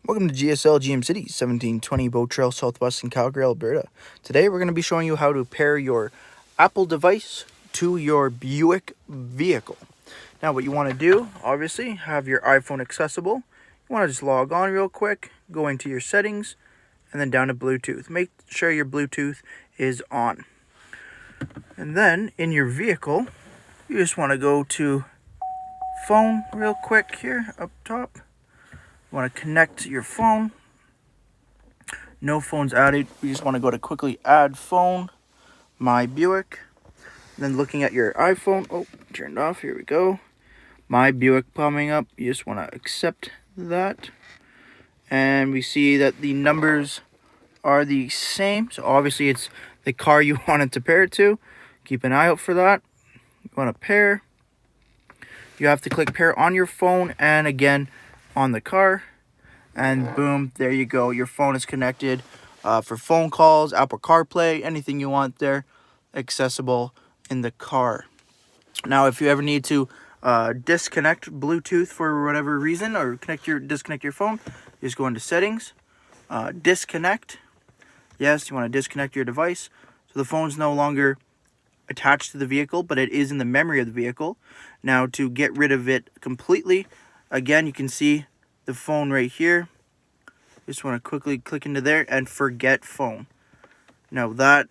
Welcome to GSL GM City, 1720 Boat Trail, Southwest in Calgary, Alberta. Today we're going to be showing you how to pair your Apple device to your Buick vehicle. Now what you want to do, obviously, have your iPhone accessible. You want to just log on real quick, go into your settings, and then down to Bluetooth. Make sure your Bluetooth is on. And then in your vehicle, you just want to go to phone real quick here up top. You want to connect your phone. No phones added. You just want to go to quickly add phone, my Buick. Then looking at your iPhone. Oh, turned off. Here we go. My Buick coming up. You just want to accept that. And we see that the numbers are the same. So obviously it's the car you wanted to pair it to. Keep an eye out for that. You want to pair. You have to click pair on your phone and again on the car, and boom, there you go. Your phone is connected for phone calls, Apple CarPlay, anything you want there, accessible in the car. Now, if you ever need to disconnect Bluetooth for whatever reason, or disconnect your phone, just go into settings, disconnect. Yes, you want to disconnect your device, so the phone's no longer attached to the vehicle, but it is in the memory of the vehicle. Now, to get rid of it completely, again, you can see the phone right here. Just want to quickly click into there and forget phone. Now that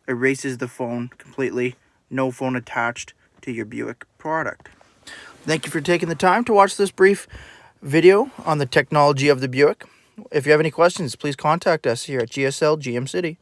erases the phone completely. No phone attached to your Buick product. Thank you for taking the time to watch this brief video on the technology of the Buick. If you have any questions, please contact us here at GSL GM City.